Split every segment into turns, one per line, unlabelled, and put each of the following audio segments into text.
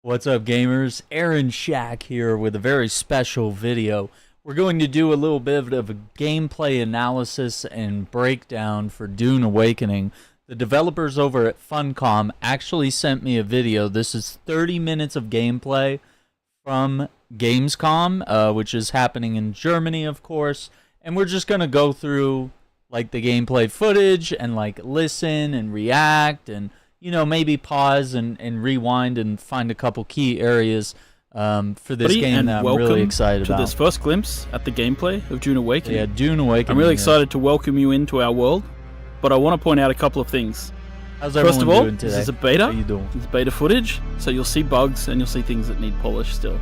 What's up, gamers? Aaron Shack here with a very special video. We're going to do a little bit of a gameplay analysis and breakdown for Dune Awakening. The developers over at Funcom actually sent me a video. This is 30 minutes of gameplay from Gamescom, which is happening in Germany, of course. And we're just going to go through like the gameplay footage and like listen and react and, you know, maybe pause and rewind and find a couple key areas for this game that I'm really excited about.
To this first glimpse at the gameplay of Dune Awakening.
Yeah, Dune Awakening.
I'm really excited to welcome you into our world, but I want to point out a couple of things.
How's
First of all,
doing today?
this is a beta.
How you doing?
It's beta footage, so you'll see bugs and you'll see things that need polish still.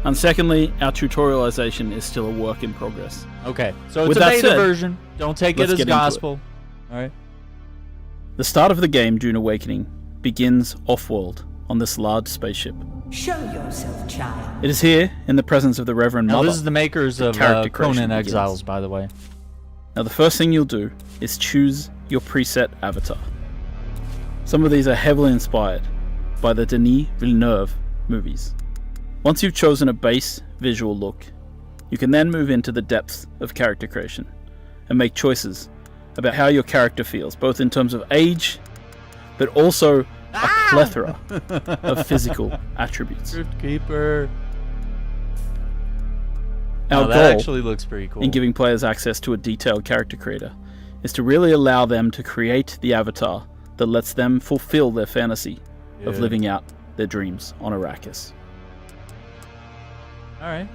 And secondly, our tutorialization is still a work in progress.
Okay, so it's
With
a
that
beta
said,
version. Don't take it as gospel. All right.
The start of the game, Dune Awakening, begins off-world on this large spaceship.
Show yourself, child.
It is here, in the presence of the Reverend
Now,
Mother.
this is the makers of
character creation
Conan
begins.
Exiles, by the way.
Now, the first thing you'll do is choose your preset avatar. Some of these are heavily inspired by the Denis Villeneuve movies. Once you've chosen a base visual look, you can then move into the depths of character creation and make choices about how your character feels, both in terms of age, but also a plethora of physical attributes.
Drift Keeper.
Our
that
goal
actually looks pretty cool.
in giving players access to a detailed character creator is to really allow them to create the avatar that lets them fulfill their fantasy of living out their dreams on Arrakis.
Alright.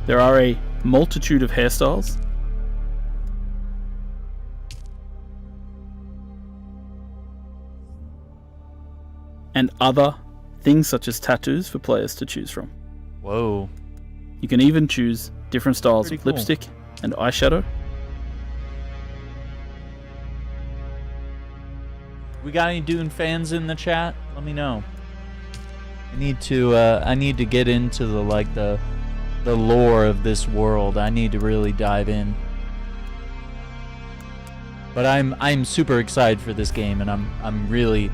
There are a multitude of hairstyles and other things such as tattoos for players to choose from.
Whoa.
You can even choose different styles
Pretty
of
cool.
lipstick and eyeshadow.
We got any Dune fans in the chat? Let me know. I need to get into the lore of this world. I need to really dive in. But I'm super excited for this game, and I'm really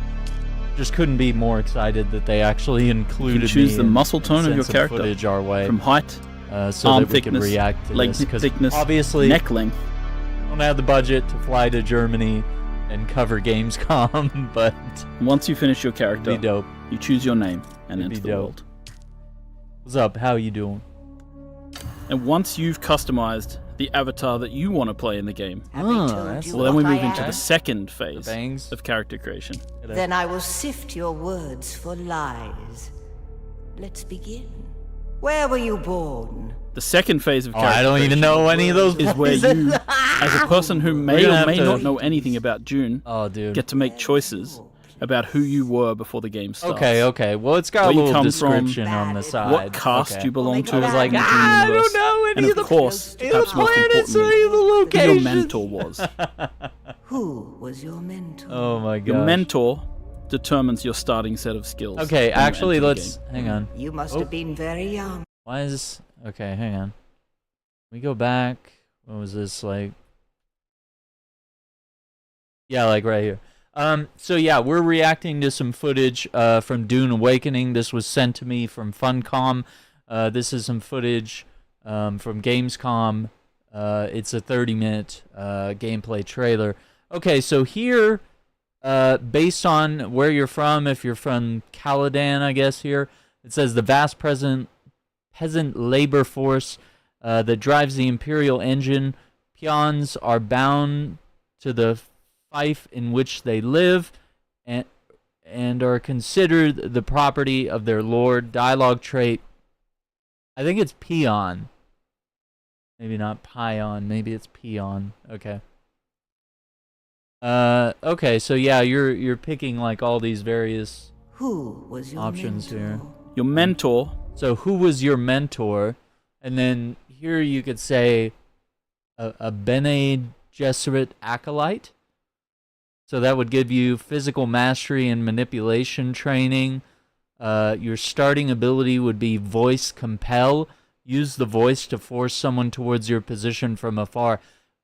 just couldn't be more excited that they actually included
You can choose
me
the
and
muscle tone of your
sent some
character,
footage our way,
from height,
so
arm
that we can
thickness,
react to
leg
this. 'Cause
thickness,
obviously,
neck length.
don't have the budget to fly to Germany and cover Gamescom, but
Once you finish your character,
it'd be dope.
you choose your name and
It'd
enter
be
the
dope.
world.
What's up? How you doing?
And once you've customized the avatar that you want to play in the game,
Have they told
that's
you
well, then we
what
move
I
into
am?
the second
The
phase
bangs.
of character creation.
Then I will sift your words for lies. Let's begin. Where were you born?
The second phase of
Oh,
character
I don't even
creation
know any of those
is where you, as a person who may
gonna
or
have
may
to-
not know anything about Dune,
Oh, dude.
get to make choices about who you were before the game starts.
Okay. Well, it's got
Where
a
you
little
come
description
from,
on the side.
What caste
Okay.
you belong to
I was
in
like,
the Dune
I
universe,
don't know any
and
of
of
the
course,
any of the
perhaps most
planets or
importantly,
any of the
who your
locations.
mentor was.
Who was your mentor?
Oh my god.
Your mentor determines your starting set of skills.
Okay,
when you
actually,
enter the
let's
game.
hang on.
You must
Oh.
have been very young.
Why is this? Okay, hang on. We go back. What was this like? Yeah, like right here. So yeah, we're reacting to some footage from Dune Awakening. This was sent to me from Funcom. This is some footage from Gamescom. It's a 30-minute gameplay trailer. Okay, so here, based on where you're from, if you're from Caladan, I guess here, it says the vast peasant labor force that drives the Imperial engine. Peons are bound to the fief in which they live and are considered the property of their lord. Dialogue trait, I think it's peon. Maybe not pion, maybe it's peon. Okay. Okay, so yeah, you're picking like all these various
Who was your
options
mentor?
here.
Your mentor,
So who was your mentor? And then here you could say a Bene Gesserit acolyte. So that would give you physical mastery and manipulation training. Your starting ability would be voice compel. Use the voice to force someone towards your position from afar.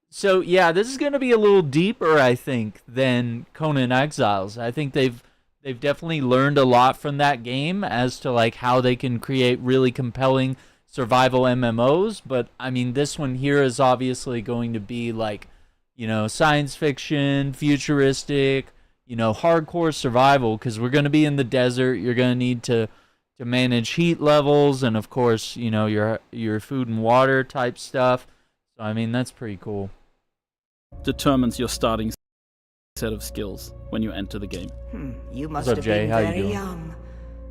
So yeah, this is going to be a little deeper, I think, than Conan Exiles. I think they've they've definitely learned a lot from that game as to like how they can create really compelling survival MMOs. But I mean, this one here is obviously going to be like, you know, science fiction, futuristic, you know, hardcore survival, because we're going to be in the desert. You're going to need to manage heat levels and, of course, you know, your food and water type stuff. So, I mean, that's pretty cool.
Determines your starting set of skills when you enter the game.
You must
What's up,
have
Jay?
been
How you
very
doing?
young.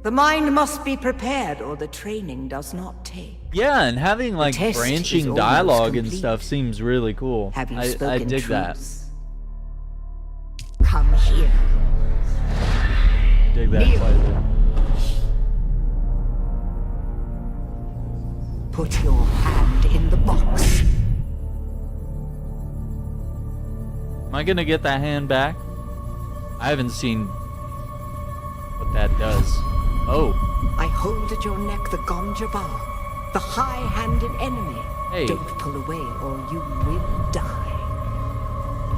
The mind must be prepared, or the training does not take.
Yeah, and having like
test is
branching
almost
dialogue and
complete.
stuff seems really cool.
Have you
I
spoken
dig that.
truths? Come here.
Dig that
Kneel.
quite a bit.
Put your hand in the box.
Am I gonna get that hand back? I haven't seen what that does. Oh,
I hold at your neck the Gonjabar, the high-handed enemy.
Hey.
Don't pull away or you will die.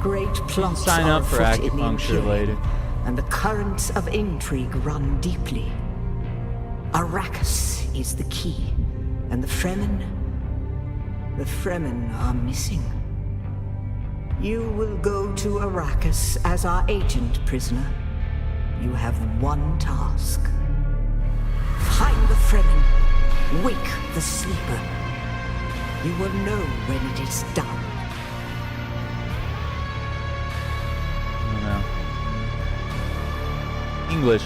Great plots
sign
are
up for
afoot in the
acupuncture
Imperium,
later.
and the currents of intrigue run deeply. Arrakis is the key, and the Fremen are missing. You will go to Arrakis as our agent, prisoner. You have one task. Find the Fremen. Wake the sleeper. You will know when it is done.
I don't know. English.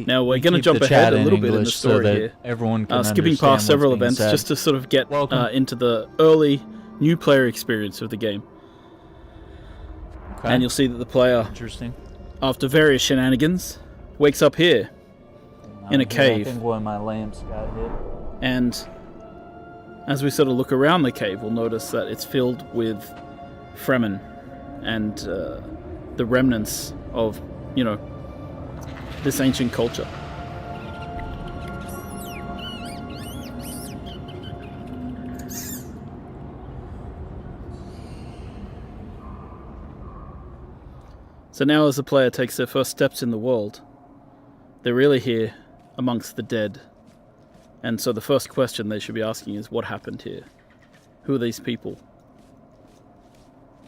Now we're
we
going to
keep
jump
the
ahead
chat
a
in
little bit in the
English
story
so that
here.
everyone can
Skipping
understand
past several
what's being
events
said.
just to sort of get
Welcome.
into the early new player experience of the game.
Okay.
And you'll see that the player,
Interesting.
after various shenanigans, wakes up here in a
I
cave.
think one of my lamps got hit.
And as we sort of look around the cave, we'll notice that it's filled with Fremen and the remnants of, you know, this ancient culture. So now as the player takes their first steps in the world, they're really here amongst the dead. And so the first question they should be asking is, what happened here? Who are these people?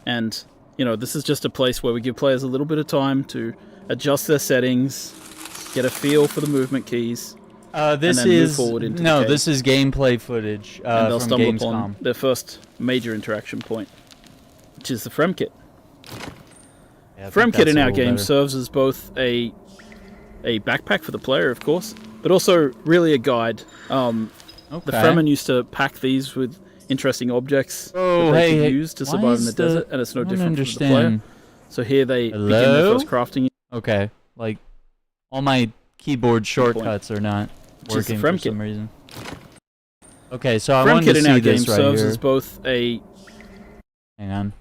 And, you know, this is just a place where we give players a little bit of time to adjust their settings, get a feel for the movement keys,
This
and then move
is
forward into the
no.
cave.
This is gameplay footage
And they'll
from
stumble
Gamescom.
upon their first major interaction point, which is the Frem kit.
Yeah, I think
Frem kit
that's
in
a
our
little
game
better.
serves as both a backpack for the player, of course, but also really a guide. The
Okay.
Fremen used to pack these with interesting objects
Oh,
that they
hey,
could use to
why
survive in
is
the
the-
desert, and it's no
I don't
different from the player.
understand.
So here they begin their
Hello?
first crafting,
Okay, like all my keyboard shortcuts are not
which is the
working for
Frem kit.
some reason. Okay, so I
Frem
wanted
kit
to
in
see
our game
this right
serves
here.
as both a
Hang on.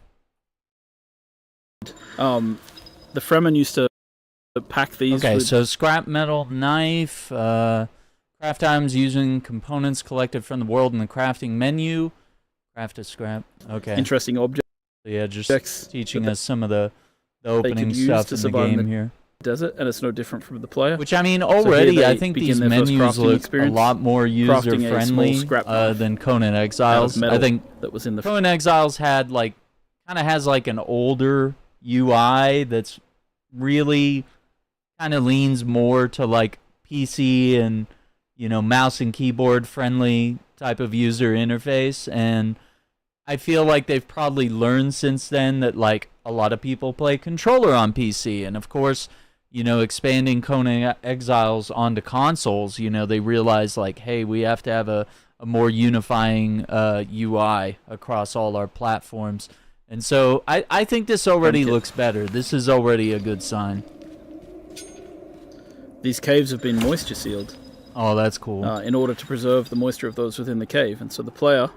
the Fremen used to pack these
Okay,
with
so scrap metal knife, craft items using components collected from the world in the crafting menu. Craft a scrap. Okay.
interesting objects
So yeah, just
that
teaching
they
us some of the opening
could use
stuff
to
in the
survive in
game
the
here.
desert, and it's no different from the player.
Which, I mean,
here
already I
they
think
begin
these
their first
menus
crafting
look
experience,
a lot more
crafting a small
user-friendly
scrap knife
than Conan
out of
Exiles.
metal
I think
that was in the
Conan Exiles had, like, kind of has, like, an older UI that's really kind of leans more to, like, PC and, you know, mouse and keyboard friendly type of user interface. And I feel like they've probably learned since then that, like, a lot of people play controller on PC. And, of course, you know, expanding Conan Exiles onto consoles, you know, they realize, like, hey, we have to have a more unifying UI across all our platforms. And so I think this already looks better. This is already a good sign.
These caves have been moisture sealed
Oh, that's cool.
in order to preserve the moisture of those within the cave, and so the player,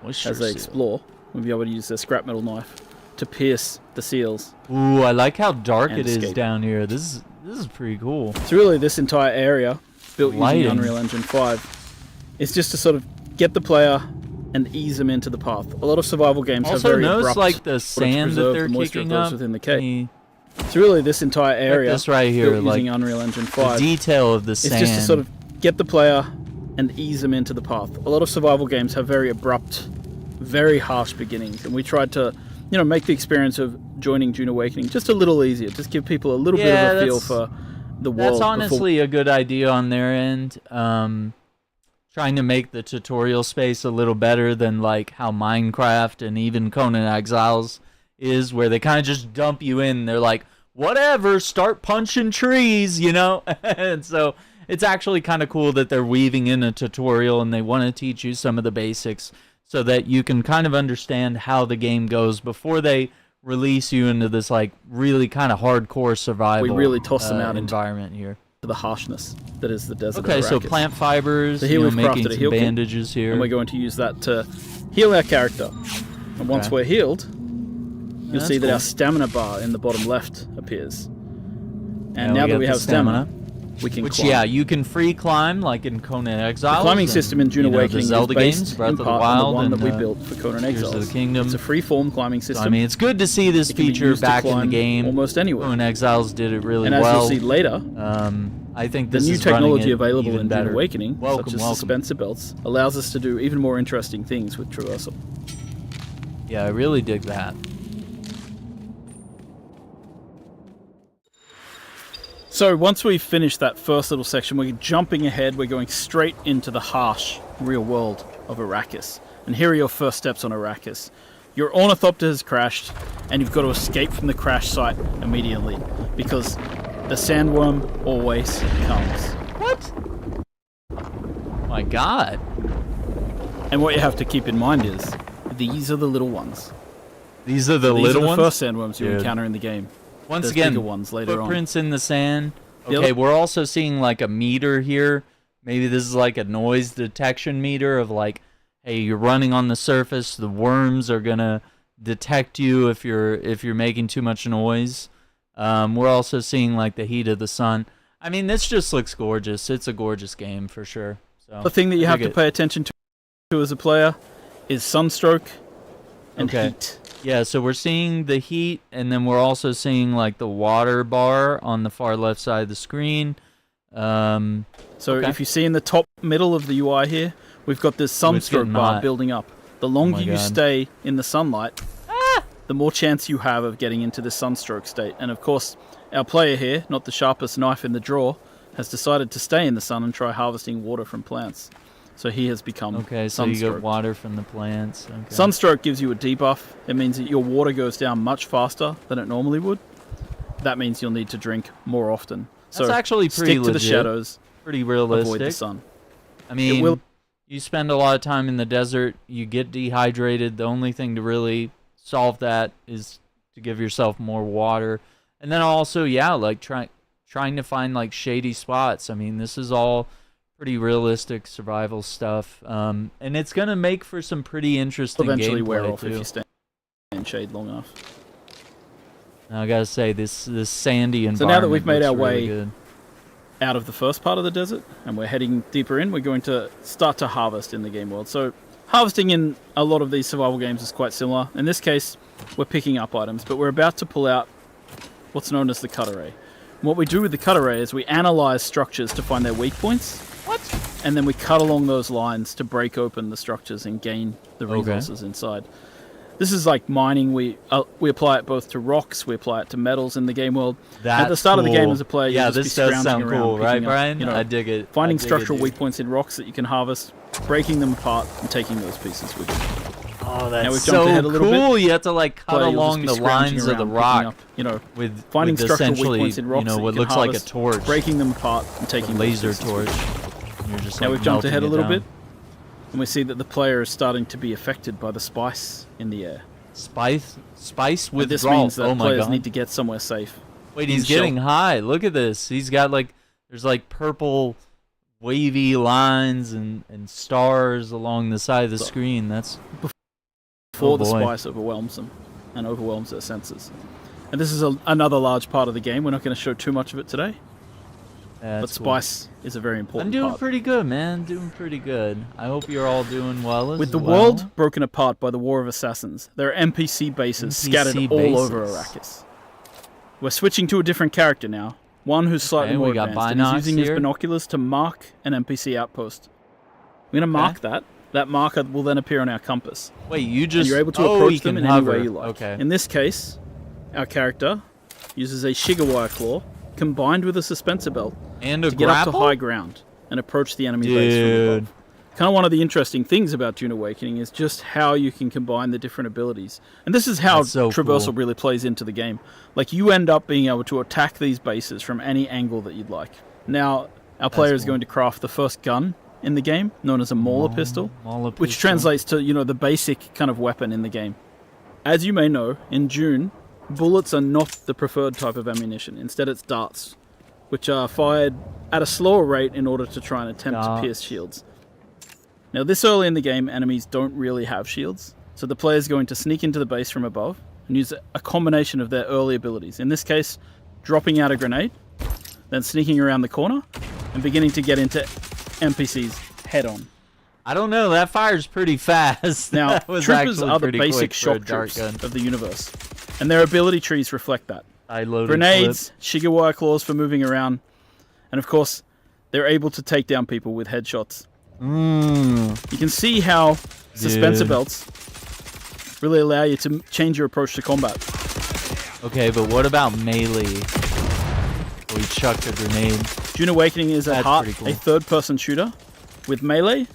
Moisture
as they
seal.
explore, will be able to use their scrap metal knife to pierce the seals.
Ooh, I like how dark
And
it is
escape.
down here. This is pretty cool.
So really, this entire area, built
Lighting.
using Unreal Engine 5, is just to sort of get the player and ease them into the path. A lot of survival games have
Also,
very
notice
abrupt
like the
order to
sand that
preserve
they're
the moisture of
kicking
those
up.
within the
Can
cave.
you
So really, this entire area,
this right here,
built
like
using Unreal Engine
the
5,
detail of the
it's
sand.
just to sort of get the player and ease them into the path. A lot of survival games have very abrupt, very harsh beginnings, and we tried to, make the experience of joining Dune Awakening just a little easier. Just give people a little bit of a feel for the world.
That's honestly a good idea on their end. Trying to make the tutorial space a little better than like how Minecraft and even Conan Exiles is, where they kind of just dump you in. They're like, whatever, start punching trees, And so it's actually kind of cool that they're weaving in a tutorial and they want to teach you some of the basics so that you can kind of understand how the game goes before they release you into this like really kind of hardcore survival.
We really toss them out
environment here.
To the harshness that is the desert.
Okay,
of
so
Arrakis.
Plant fibers,
So here we've
making
crafted a
some
heal kit,
bandages here.
and we're going to use that to heal our character. And once we're healed, you'll see that our stamina bar in the bottom left appears. And now that we have stamina, we can climb.
You can free climb like in Conan Exiles.
The climbing system in Dune Awakening is
Zelda
based
games, Breath
in
of the
part
Wild,
on the one
and,
that we built for Conan
Tears
Exiles.
of the Kingdom.
It's a free-form climbing system.
So, I mean, it's good to see this
It can be
feature
used to
back in the
climb
game.
almost anywhere.
Conan Exiles did it really
and as
well.
you'll see later,
I think
the
this
new
is running
technology
it
available
even
in
better.
Dune Awakening,
Welcome,
such as
welcome.
dispenser belts, allows us to do even more interesting things with traversal.
Yeah, I really dig that.
So once we've finished that first little section, we're jumping ahead. We're going straight into the harsh real world of Arrakis. And here are your first steps on Arrakis. Your ornithopter has crashed, and you've got to escape from the crash site immediately, because the sandworm always comes.
What? My God.
And what you have to keep in mind is, these are the little ones.
These are the
These
little
are the
ones?
first sandworms you
Dude.
encounter in the game.
Once
There's
again,
bigger ones later
footprints in the sand.
The
Okay,
other-
we're also seeing like a meter here. Maybe this is like a noise detection meter of like, hey, you're running on the surface. The worms are gonna detect you if you're making too much noise. We're also seeing like the heat of the sun. I mean, this just looks gorgeous. It's a gorgeous game for sure. So
The thing that you have
dig
to
it.
pay attention to as a player is sunstroke and
Okay.
heat.
Yeah, so we're seeing the heat, and then we're also seeing like the water bar on the far left side of the screen.
So
Okay.
if you see in the top middle of the UI here, we've got this
it's
sunstroke
getting
bar
hot.
building up. The longer you
God.
stay in the sunlight, the more chance you have of getting into the sunstroke state. And of course, our player here, not the sharpest knife in the drawer, has decided to stay in the sun and try harvesting water from plants. So he has become
Okay, so you get
sunstroked.
water from the plants. Okay.
Sunstroke gives you a debuff. It means that your water goes down much faster than it normally would. That means you'll need to drink more often.
That's
So
actually pretty
stick to the
legit.
shadows,
Pretty
avoid the
realistic.
sun.
I mean,
will-
you spend a lot of time in the desert, you get dehydrated. The only thing to really solve that is to give yourself more water. And then also, yeah, like trying to find like shady spots. I mean, this is all pretty realistic survival stuff. And it's going to make for some pretty interesting
Eventually
gameplay
wear off
too.
if you stay in shade long enough.
Now, I got to say, this sandy environment
So now that we've made
looks
our
really
way
good.
out of the first part of the desert and we're heading deeper in, we're going to start to harvest in the game world. So harvesting in a lot of these survival games is quite similar. In this case, we're picking up items, but we're about to pull out what's known as the cut array. And what we do with the cut array is we analyze structures to find their weak points.
What?
And then we cut along those lines to break open the structures and gain the
Okay.
resources inside. This is like mining. We apply it both to rocks, we apply it to metals in the game world. At the start of the game as a player,
yeah,
you'll just
this
be
does
scrounging
sound
around,
cool, right,
picking up,
Brian?
you know,
I dig it.
finding
I dig it,
structural
dude.
weak points in rocks that you can harvest, breaking them apart, and taking those pieces with you.
Oh,
Now we've
that's
jumped
so
ahead a little
cool.
bit.
You have to like cut
Player, you'll just
along
be
the
scrounging
lines of the
around,
rock
picking up, you know,
with
finding
with
structural weak
essentially,
points in rocks
you know,
that
what
you can
looks like a
harvest,
torch,
breaking them apart and
a
taking those
laser
pieces with
torch.
you.
And you're just
Now
like
we've jumped
melting
ahead a
it
little
down.
bit, and we see that the player is starting to be affected by the spice in the air.
Spice
And
with
this
Rolf.
means that
Oh my
players
god!
need to get somewhere safe.
Wait,
in
he's getting
shelter.
high. Look at this. He's got like there's like purple, wavy lines and stars along the side of the screen. That's
Before the
boy.
spice overwhelms them and overwhelms their senses. And this is another large part of the game. We're not going to show too much of it today, but
that's cool.
spice is a very
I'm
important
doing
part.
pretty good, man. Doing pretty good. I hope you're all doing well as
With the
well.
world broken apart by the War of Assassins, there are NPC bases scattered
NPC
all over
bases.
Arrakis. We're switching to a different character now. One who's slightly
Okay,
more
we got
advanced, and he's
binocs
using his
here.
binoculars to mark an NPC outpost. We're going to mark that. That marker will then appear on our compass.
Wait, you
And
just...
you're able to
you
approach them
can
in
hover.
any way you like.
Okay.
In this case, our character uses a Shigawire claw combined with a suspensor belt
And a
to get up to
grapple?
high ground and approach the enemy base from above. Kind of one of the interesting things about Dune Awakening is just how you can combine the different abilities. And this is how
That's so
traversal
cool.
really plays into the game. Like, you end up being able to attack these bases from any angle that you'd like. Now, our player is
cool.
going to craft the first gun in the game, known as a Mauler pistol,
Mauler
which
pistol.
translates to, you know, the basic kind of weapon in the game. As you may know, in Dune, bullets are not the preferred type of ammunition. Instead, it's darts, which are fired at a slower rate in order to try and attempt to pierce shields. Now, this early in the game, enemies don't really have shields, so the player is going to sneak into the base from above and use a combination of their early abilities. In this case, dropping out a grenade, then sneaking around the corner, and beginning to get into NPCs head-on.
I don't know, that fires pretty fast.
Now,
That was
troopers
actually
are the
pretty
basic
quick for a
shock
dart
troops
gun.
of the universe, and their ability trees reflect that.
I loaded
Grenades, Shigawire claws for moving around, and of course, they're able to take down people with headshots. You can see how suspensor
Dude.
belts really allow you to change your approach to combat.
Okay, but what about melee? We chucked a grenade.
Dune Awakening is at
That's
heart
pretty cool.
a third-person shooter with melee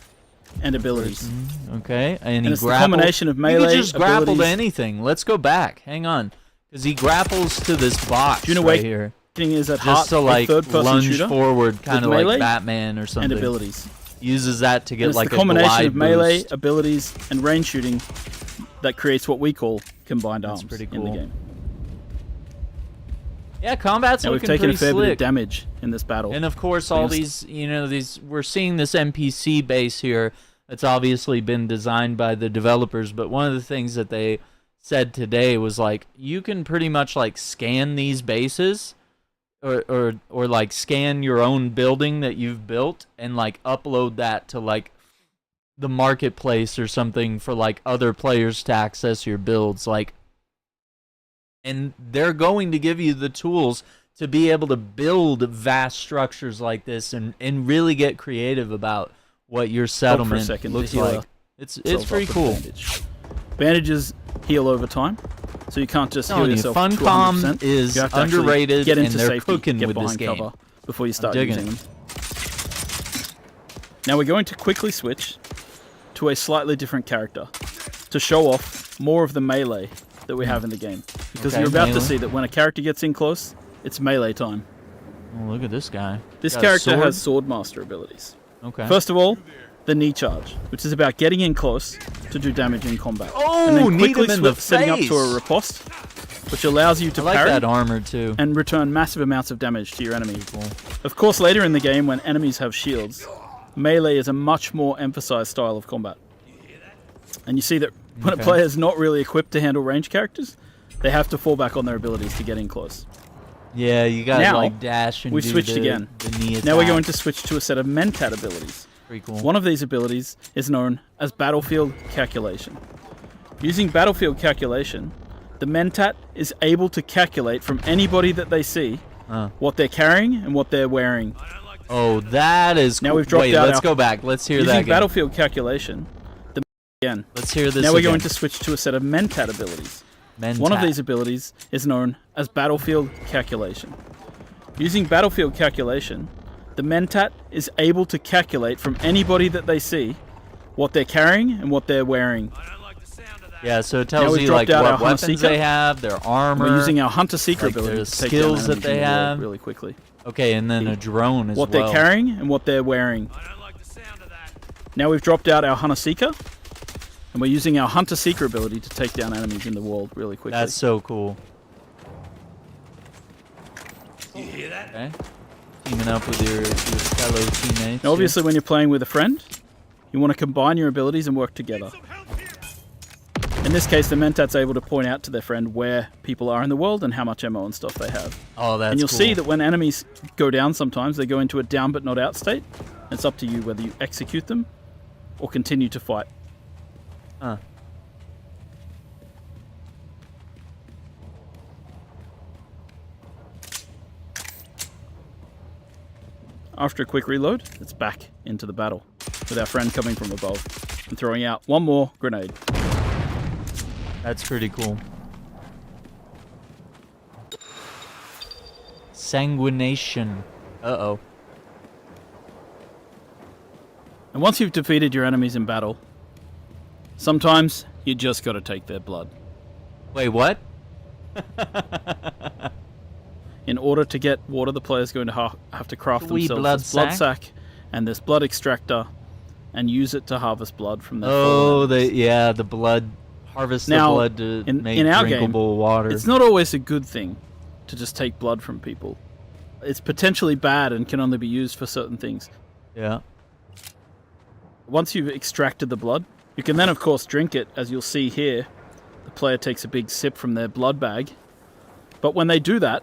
and abilities.
Okay, and
And
he
it's the
grappled.
combination of
He
melee,
could just grapple to
abilities-
anything. Let's go back. Hang on. Because he grapples to this box
Dune
right
Awakening
here.
is at
Just
heart
to
a
like
third-person
lunge
shooter
forward, kind of
with
like
melee
Batman or something.
and abilities.
Uses that to
And
get
it's
like
the
a
combination
glide
of melee,
boost.
abilities, and range shooting that creates what we call combined
That's
arms
pretty
in the
cool.
game.
Yeah, combat's
Now, we've
looking
taken a
pretty
fair bit of
slick.
damage in this battle.
And of course, all these, we're seeing this NPC base here. That's obviously been designed by the developers. But one of the things that they said today was like, you can pretty much like scan these bases, or like scan your own building that you've built and like upload that to like the marketplace or something for like other players to access your builds. Like, and they're going to give you the tools to be able to build vast structures like this and really get creative about what your settlement looks like. It's pretty cool.
Bandages heal over time, so you can't just heal
Telling you,
yourself to
Funcom
100%.
is
You have to actually
underrated,
get
and
into
they're
safety,
cooking
get
with this
behind
game.
cover before you start
digging
using
it.
them. Now we're going to quickly switch to a slightly different character to show off more of the melee that we have in the game. Because
Okay,
you're about
melee.
to see that when a character gets in close, it's melee time.
Oh, look at this guy.
This
Got a
character
sword?
has Swordmaster abilities.
Okay.
First of all, the knee charge, which is about getting in close to do damage in combat.
Oh,
and then
need
quickly
him in the
setting up to a
face.
riposte, which allows you to
I like
parry
that armor too.
and return massive amounts of damage to your enemy. Of course, later in the game, when enemies have shields, melee is a much more emphasized style of combat. And you see that when a player is not really equipped to handle ranged characters, they have to fall back on their abilities to get in close.
Yeah, you got
Now,
like dash and
we've
do
switched
the,
again.
The knee
Now we're
attack.
going to switch to a set of Mentat abilities.
Pretty cool.
One of these abilities is known as Battlefield Calculation. Using Battlefield Calculation, the Mentat is able to calculate from anybody that they see what they're carrying and what they're wearing.
Oh, that is cool.
Now we've dropped
Wait,
out
let's
our-
go back. Let's hear that
Using
again.
Battlefield Calculation, again.
Let's hear this
Now we're
again.
going to switch to a set of Mentat abilities.
Mentat.
One of these abilities is known as Battlefield Calculation. Using Battlefield Calculation, the Mentat is able to calculate from anybody that they see what they're carrying and what they're wearing.
Yeah, so it
Now
tells
we've
you
dropped
like
out
what
our
weapons
Hunter-Seeker.
they have, their armor.
We're using our Hunter Seeker
like
ability
the
to take down
skills that
enemies
they
in the world
have.
really quickly.
Okay, and then a drone as
What
well.
they're carrying and what they're wearing. Now we've dropped out our Hunter Seeker, and we're using our Hunter Seeker ability to take down enemies in the world really quickly.
That's so cool. You hear that? Okay. Teaming up with your fellow teammates.
Now, obviously, when you're playing with a friend, you want to combine your abilities and work together. In this case, the Mentat's able to point out to their friend where people are in the world and how much ammo and stuff they have.
Oh, that's
And you'll
cool.
see that when enemies go down sometimes, they go into a down but not out state. It's up to you whether you execute them or continue to fight.
Huh.
after a quick reload, it's back into the battle, with our friend coming from above and throwing out one more grenade.
That's pretty cool. Sanguination. Uh-oh.
And once you've defeated your enemies in battle, sometimes you just gotta take their blood.
Wait, what?
In order to get water, the player's going to have to craft
Wee
themselves
blood
this blood
sack?
sack and this blood extractor and use it to harvest blood from their
Oh,
fallen enemies.
the blood. Harvest
Now,
the blood to make
in our
drinkable
game,
water.
It's not always a good thing to just take blood from people. It's potentially bad and can only be used for certain things.
Yeah.
Once you've extracted the blood, you can then, of course, drink it. As you'll see here, the player takes a big sip from their blood bag. But when they do that,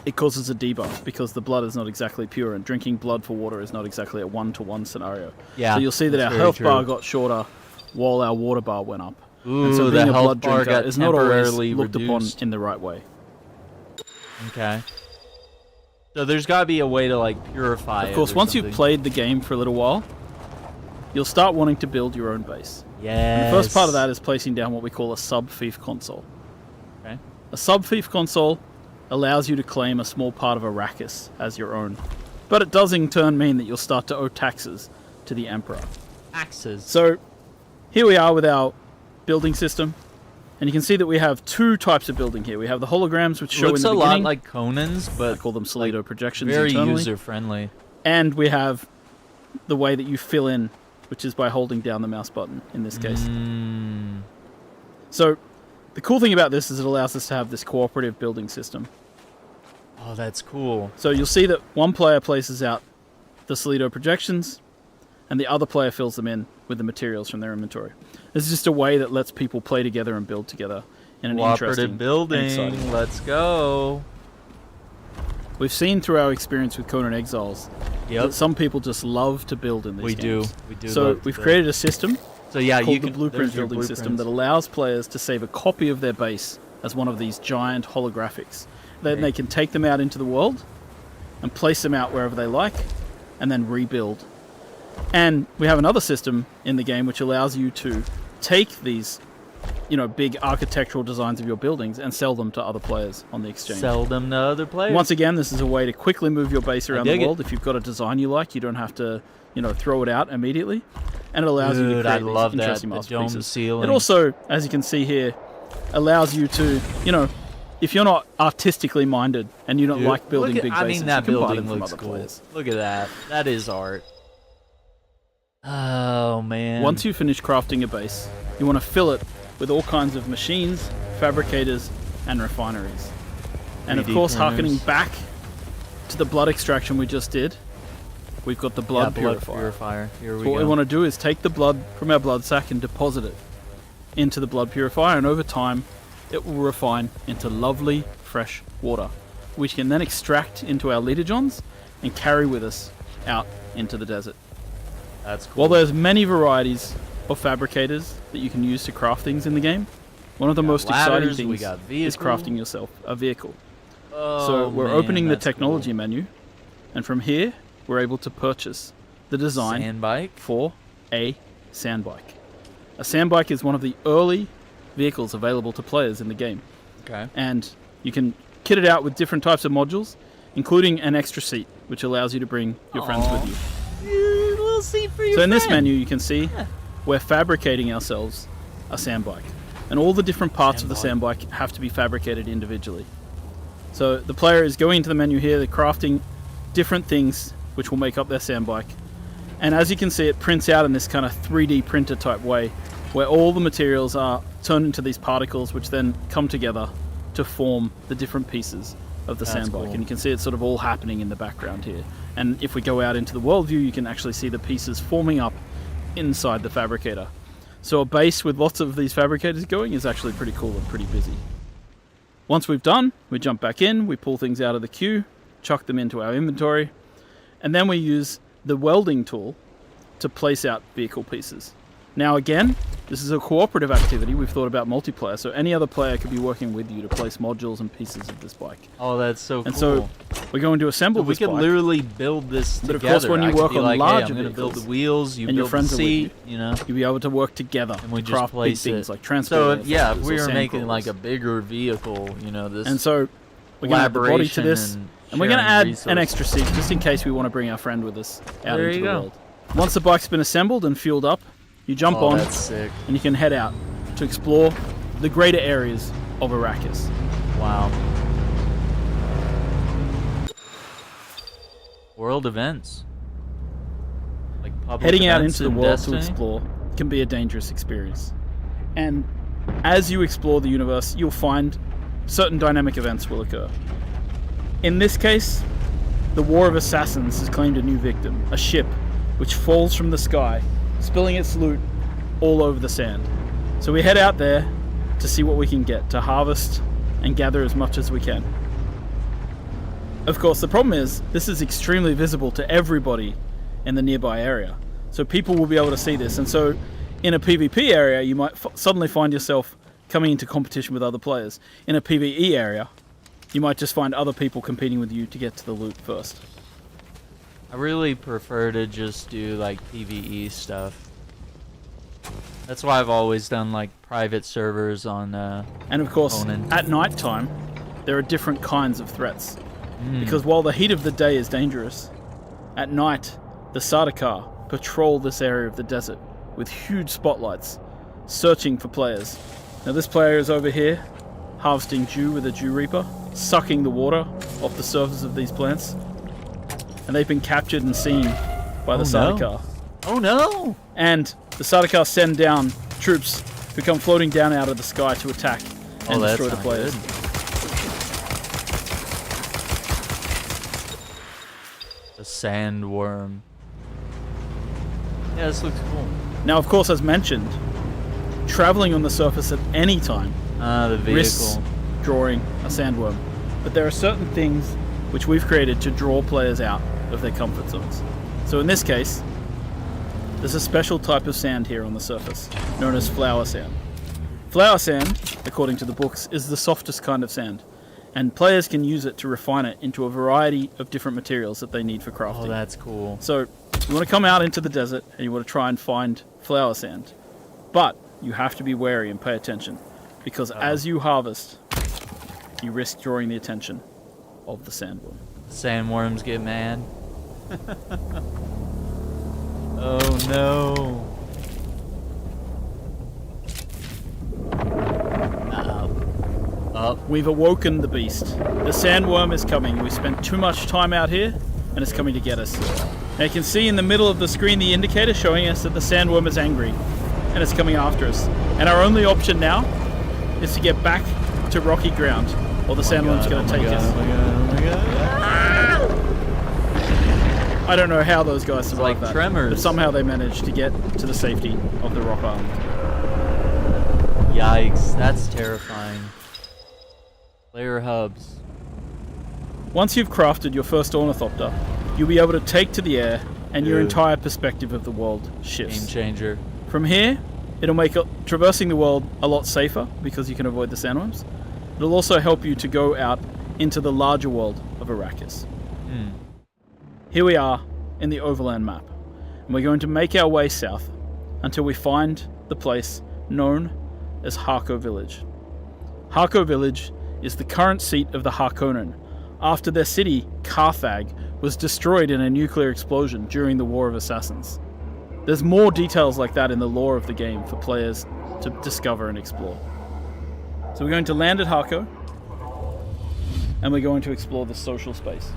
it causes a debuff because the blood is not exactly pure, and drinking blood for water is not exactly a one-to-one scenario.
Yeah,
so you'll see that our
that's
health
very
bar
true.
got shorter while our water bar went up.
Ooh,
and so
the
being a
health
blood
bar
drinker
got
is not always
temporarily
looked upon
reduced.
in the right way.
Okay. So there's got to be a way to like purify it.
Of course,
or
once
something.
you've played the game for a little while, you'll start wanting to build your own base.
Yes.
And the first part of that is placing down what we call a sub-fief console.
Okay.
A sub-fief console allows you to claim a small part of Arrakis as your own. But it does in turn mean that you'll start to owe taxes to the Emperor.
Axes.
So here we are with our building system. And you can see that we have two types of building here. We have the holograms, which show
Looks
in the
a
beginning.
lot like Conan's,
I
but
call them Solido projections
very
internally.
user-friendly.
And we have the way that you fill in, which is by holding down the mouse button in this case. So the cool thing about this is it allows us to have this cooperative building system.
Oh, that's cool.
So you'll see that one player places out the Solido projections, and the other player fills them in with the materials from their inventory. This is just a way that lets people play together and build together in an interesting
Cooperative
and
building.
exciting way.
Let's go.
We've seen through our experience with Conan Exiles that some people just love to build in these games.
We do.
So
love to
we've
build.
created a system
So yeah,
called
you can
the Blueprint
there's your
building system that
blueprints.
allows players to save a copy of their base as one of these giant holographics. Then they can take them out into the world and place them out wherever they like and then rebuild. And we have another system in the game which allows you to take these, big architectural designs of your buildings and sell them to other players on the exchange.
Sell them to other players.
Once again, this is a way to quickly move your base around the
dig it.
world. If you've got a design you like, you don't have to, throw it out immediately. And it allows you to
Dude,
create
I love
these
that.
interesting
The
masterpieces.
dome ceiling.
It also, as you can see here, allows you to, if you're not artistically minded and you don't
Dude,
like building
look at-
big bases,
that
you can buy
building
them from
looks
other
cool.
players.
Look at that. That is art. Oh man.
Once you finish crafting a base, you want to fill it with all kinds of machines, fabricators, and refineries. And of
3D
course,
printers.
harkening back to the blood extraction we just did, we've got the blood purifier.
Here we
So what
go.
we want to do is take the blood from our blood sack and deposit it into the blood purifier, and over time it will refine into lovely fresh water, which can then extract into our litogens and carry with us out into the desert.
That's cool.
While there's many varieties of fabricators that you can use to craft things in the game, one of the most exciting
ladders, we
things
got
is
vehicles.
crafting yourself a vehicle.
Oh,
So we're
man,
opening the
that's
technology
cool.
menu, and from here we're able to purchase the design
Sand bike.
for a sandbike. A sandbike is one of the early vehicles available to players in the game,
Okay.
and you can kit it out with different types of modules, including an extra seat, which allows you to bring your friends with you.
We'll see for your
So in this
friend.
menu you can see we're fabricating ourselves a sandbike, and all the different parts of the sandbike have to be fabricated individually. So the player is going into the menu here, they're crafting different things which will make up their sandbike, and as you can see it prints out in this kind of 3D printer type way where all the materials are turned into these particles which then come together to form the different pieces of the
That's
sandbike.
cool.
And you can see it sort of all happening in the background here. And if we go out into the world view, you can actually see the pieces forming up inside the fabricator. So a base with lots of these fabricators going is actually pretty cool and pretty busy. Once we've done, we jump back in, we pull things out of the queue, chuck them into our inventory, and then we use the welding tool to place out vehicle pieces. Now again, this is a cooperative activity. We've thought about multiplayer, so any other player could be working with you to place modules and pieces of this bike.
Oh, that's so cool.
And so we're going to assemble
we
this
could
bike.
literally build this together.
But of course, when you work on
like,
larger
hey, I'm gonna build
vehicles,
the wheels, you
and your
build
friends
the
are with
seat, you know.
You'll be able to work together
And we
to
just
craft big
place
things
it.
like transport.
So yeah, if we were making like a bigger vehicle, you know, this.
And so we're going to add the body to this, and we're going to add an extra seat just in case we want to bring our friend with us out into the world. Once the bike's been assembled and fueled up, you jump on,
that's sick.
and you can head out to explore the greater areas of Arrakis.
Wow. World events. Like public
Heading out
events
into the
in
world
Destiny?
to explore can be a dangerous experience. And as you explore the universe, you'll find certain dynamic events will occur. In this case, the War of Assassins has claimed a new victim, a ship which falls from the sky, spilling its loot all over the sand. So we head out there to see what we can get, to harvest and gather as much as we can. Of course, the problem is, this is extremely visible to everybody in the nearby area. So people will be able to see this, and so in a PvP area, you might suddenly find yourself coming into competition with other players. In a PvE area, you might just find other people competing with you to get to the loot first.
I really prefer to just do like PvE stuff. That's why I've always done like private servers on
And of course,
Conan.
at night time, there are different kinds of threats. Because while the heat of the day is dangerous, at night, the Sardaukar patrol this area of the desert with huge spotlights, searching for players. Now this player is over here, harvesting dew with a dew reaper, sucking the water off the surface of these plants. And they've been captured and seen by the Sardaukar.
Oh no!
And the Sardaukar send down troops who come floating down out of the sky to attack and destroy the players.
Good. The sandworm. Yeah, this looks cool.
Now, of course, as mentioned, traveling on the surface at any time
The vehicle.
risks drawing a sandworm. But there are certain things which we've created to draw players out of their comfort zones. So in this case, there's a special type of sand here on the surface, known as flower sand. Flower sand, according to the books, is the softest kind of sand, and players can use it to refine it into a variety of different materials that they need for crafting.
Oh, that's cool.
So you want to come out into the desert and you want to try and find flower sand. But you have to be wary and pay attention, because as you harvest, you risk drawing the attention of the sandworm.
Sandworms get mad. Oh no. Up.
We've awoken the beast. The sandworm is coming. We spent too much time out here, and it's coming to get us. Now you can see in the middle of the screen the indicator showing us that the sandworm is angry, and it's coming after us. And our only option now is to get back to rocky ground, or the sandworm's going to take us.
Oh my god.
I don't know how those guys survived
like
that,
Tremors.
but somehow they managed to get to the safety of the rock island.
Yikes, that's terrifying. Player hubs.
Once you've crafted your first ornithopter, you'll be able to take to the air, and your
Dude.
entire perspective of the world shifts.
Game changer.
From here, it'll make traversing the world a lot safer because you can avoid the sandworms. It'll also help you to go out into the larger world of Arrakis. Here we are in the overland map, and we're going to make our way south until we find the place known as Harko Village. Harko Village is the current seat of the Harkonnen, after their city, Carthage, was destroyed in a nuclear explosion during the War of Assassins. There's more details like that in the lore of the game for players to discover and explore. So we're going to land at Harko, and we're going to explore the social space.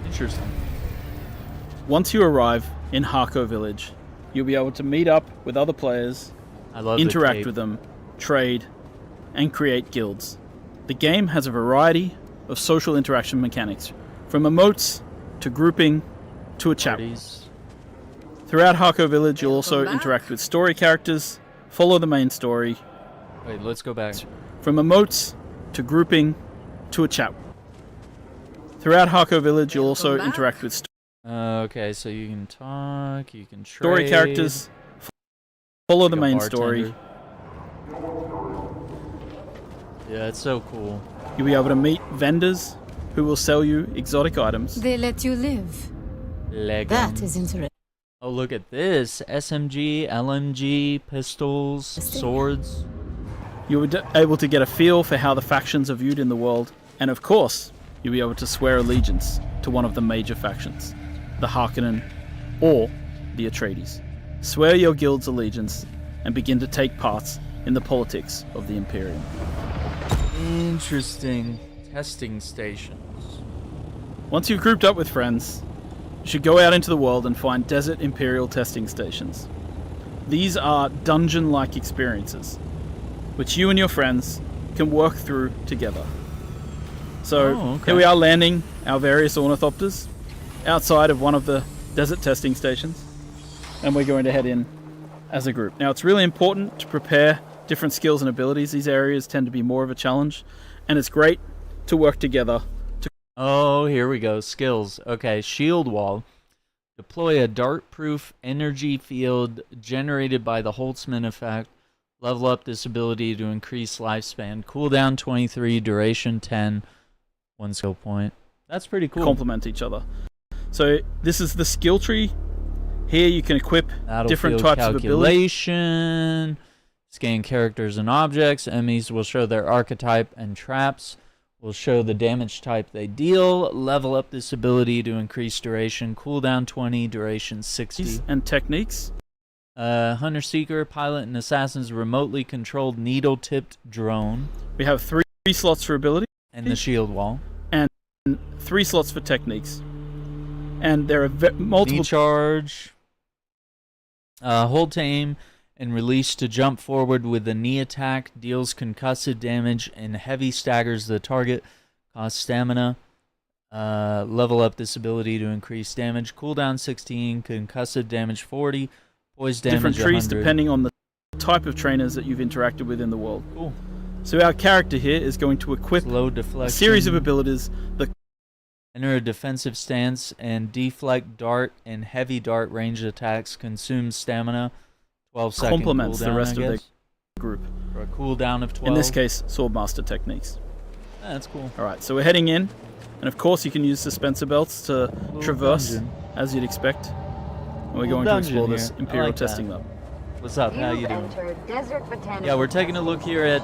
Interesting.
Once you arrive in Harko Village, you'll be able to meet up with other players,
I love
interact
the cape.
with them, trade, and create guilds. The game has a variety of social interaction mechanics, from emotes to grouping to a chat.
Parties.
Throughout Harko Village, you'll also interact with story characters, follow the main story,
Wait, let's go back.
from emotes to grouping to a chat. Throughout Harko Village, you'll also interact with
Okay, so you can talk, you can trade.
Story characters follow the
Like a
main
bartender.
story.
Yeah, it's so cool.
You'll be able to meet vendors who will sell you exotic items.
They let you live.
Legends.
That is interesting.
Oh, look at this. SMG, LMG, pistols, swords.
You'll be able to get a feel for how the factions are viewed in the world. And of course, you'll be able to swear allegiance to one of the major factions, the Harkonnen or the Atreides. Swear your guild's allegiance and begin to take part in the politics of the Imperium.
Interesting. Testing stations.
Once you've grouped up with friends, you should go out into the world and find desert Imperial testing stations. These are dungeon-like experiences, which you and your friends can work through together. So here we are landing our various ornithopters outside of one of the desert testing stations, and we're going to head in as a group. Now it's really important to prepare different skills and abilities. These areas tend to be more of a challenge, and it's great to work together.
Oh, here we go. Skills. Okay, shield wall. Deploy a dart-proof energy field generated by the Holtzman effect. Level up this ability to increase lifespan. Cooldown 23, duration 10, 1 skill point. That's pretty cool.
Complement each other. So this is the skill tree. Here you can equip different
Battlefield
types of abilities.
calculation. Scan characters and objects. Enemies will show their archetype and traps. Will show the damage type they deal. Level up this ability to increase duration. Cooldown 20, duration 60.
And techniques.
Hunter Seeker, Pilot, and Assassin's remotely controlled needle-tipped drone.
We have 3 slots for ability.
And the shield wall.
And 3 slots for techniques. And there are multiple...
Knee charge. Hold to aim and release to jump forward with the knee attack. Deals concussive damage and heavy staggers the target. Costs stamina. Level up this ability to increase damage. Cooldown 16. Concussive damage 40. Poise damage
different trees
100.
depending on the type of trainers that you've interacted with in the world.
Cool.
So our character here is going to equip
Slow deflection.
a series of abilities that
Enter a defensive stance and deflect dart and heavy dart ranged attacks. Consumes stamina. 12-second
complements the
cooldown,
rest
I
of
guess.
the group.
For a cooldown of 12.
In this case, Swordmaster techniques.
That's cool.
Alright, so we're heading in. And of course you can use dispenser belts to traverse,
dungeon.
as you'd expect. And we're
Little
going to explore
dungeon
this
here. I
Imperial
like that.
testing lab.
What's up? How you doing? Yeah, we're taking a look here at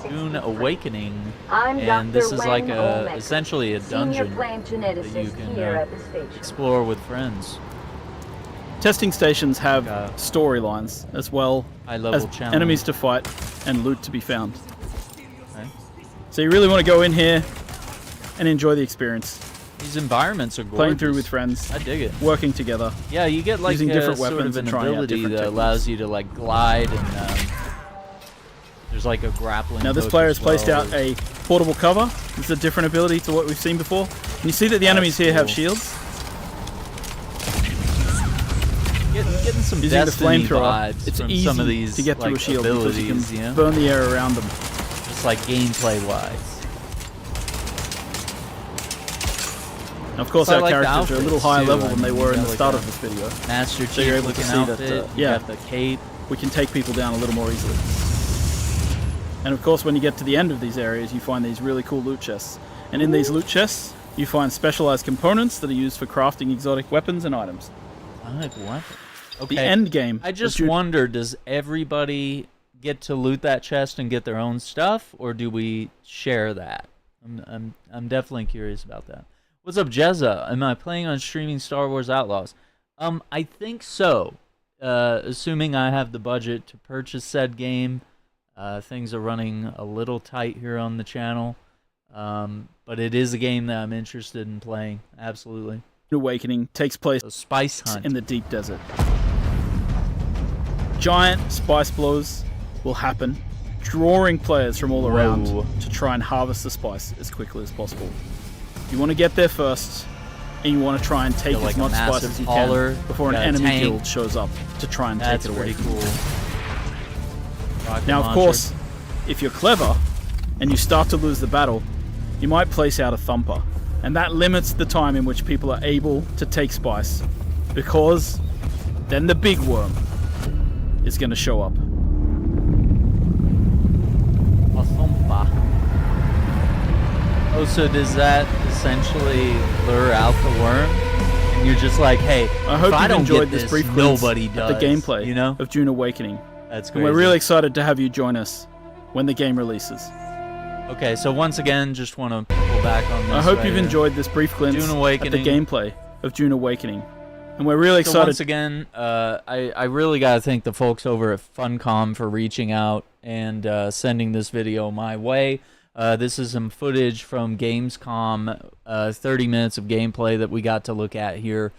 Dune Awakening, and this is like essentially a dungeon that you can explore with friends.
Testing stations have storylines as well
High-level
as
challenge.
enemies to fight and loot to be found.
Okay.
So you really want to go in here and enjoy the experience.
These environments are gorgeous.
Playing through with friends,
I dig it.
working together.
Yeah, you get like
using different
sort
weapons
of
and
an
trying out
ability
different
that
techniques.
allows you to like glide, and there's like a grappling.
Now this
hook
player
as
has placed
well.
out a portable cover. This is a different ability to what we've seen before. And you see that the enemies here have
cool.
shields.
Getting some
Using the
Destiny
flamethrower,
vibes
it's
from
easy
some of these
to get through
like,
a shield because you
abilities,
can
you know?
burn the air around them.
Just like gameplay wise.
Now, of course,
So I
our
like the
characters are a little
outfits,
higher
too.
level
I
than they
mean,
were
you
in
got
the
like
start
a
of this video.
Master
So you're
Chief
able to
looking
see that,
outfit. You
yeah.
got the cape.
We can take people down a little more easily. And of course, when you get to the end of these areas, you find these really cool loot chests. And in these loot chests, you find specialized components that are used for crafting exotic weapons and items.
I like weapons. Okay.
The end game.
I just wonder, does everybody get to loot that chest and get their own stuff, or do we share that? I'm definitely curious about that. What's up, Jezza? Am I playing on streaming Star Wars Outlaws? I think so. Assuming I have the budget to purchase said game. Things are running a little tight here on the channel. But it is a game that I'm interested in playing. Absolutely.
Awakening takes place
So Spice Hunt.
in the deep desert. Giant spice blows will happen, drawing players from all around
Whoa.
to try and harvest the spice as quickly as possible. You want to get there first, and you want to try and take
Feel like
as
a
much spice
massive
as you
hauler,
can before an
got a
enemy
tank.
guild shows up to try and
That's
take it away.
pretty cool. Rocket
Now, of
launcher.
course, if you're clever and you start to lose the battle, you might place out a thumper. And that limits the time in which people are able to take spice, because then the big worm is going to show up.
Oh, so does that essentially lure out the worm? And you're just like, hey,
I hope you've enjoyed this brief glimpse
nobody
at
does.
the gameplay,
you know?
of Dune Awakening.
That's
And
crazy.
we're really excited to have you join us when the game releases.
Okay, so once again, just want to pull back on this.
I hope
right
you've
here.
enjoyed this brief glimpse
Dune
at the
Awakening.
gameplay of Dune Awakening. And we're really
So
excited.
once again, I really got to thank the folks over at Funcom for reaching out and sending this video my way. This is some footage from Gamescom, 30 minutes of gameplay that we got to look at here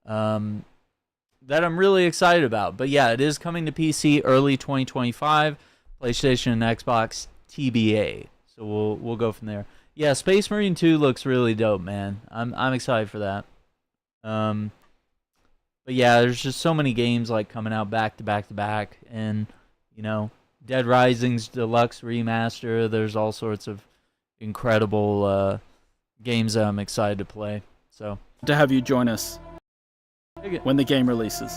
that I'm really excited about. But yeah, it is coming to PC early 2025, PlayStation and Xbox TBA. So we'll go from there. Yeah, Space Marine 2 looks really dope, man. I'm excited for that. But yeah, there's just so many games like coming out back to back to back, and you know, Dead Rising's Deluxe Remaster. There's all sorts of incredible games that I'm excited to play. So
to have you join us when the game releases.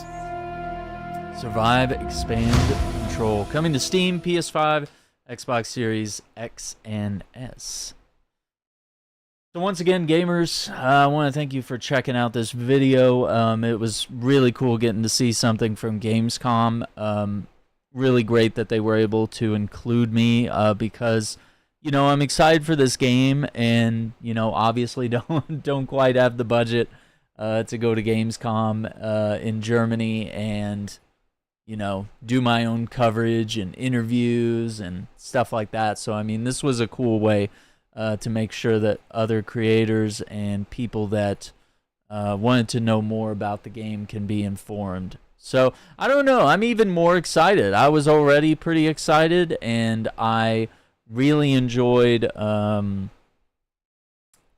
Survive, Expand, Control. Coming to Steam, PS5, Xbox Series X and S. So once again, gamers, I want to thank you for checking out this video. It was really cool getting to see something from Gamescom. Really great that they were able to include me because, you know, I'm excited for this game, and you know, obviously don't quite have the budget to go to Gamescom in Germany and, you know, do my own coverage and interviews and stuff like that. So I mean, this was a cool way to make sure that other creators and people that wanted to know more about the game can be informed. So I don't know, I'm even more excited. I was already pretty excited, and I really enjoyed Conan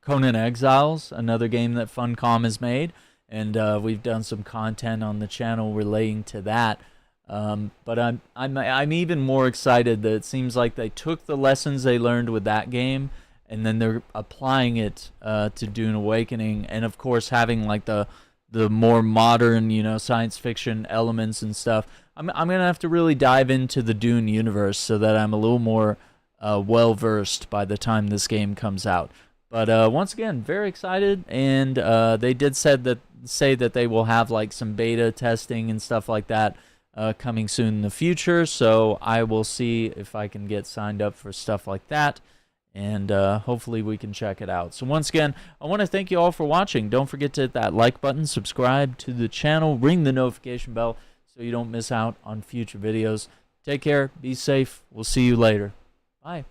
Exiles, another game that Funcom has made, and we've done some content on the channel relating to that. But I'm even more excited that it seems like they took the lessons they learned with that game, and then they're applying it to Dune Awakening, and of course having like the more modern, you know, science fiction elements and stuff. I'm gonna have to really dive into the Dune universe so that I'm a little more well versed by the time this game comes out. But once again, very excited, and they did say that they will have like some beta testing and stuff like that coming soon in the future. So I will see if I can get signed up for stuff like that. And hopefully we can check it out. So once again, I want to thank you all for watching. Don't forget to hit that like button, subscribe to the channel, ring the notification bell so you don't miss out on future videos. Take care, be safe, we'll see you later. Bye.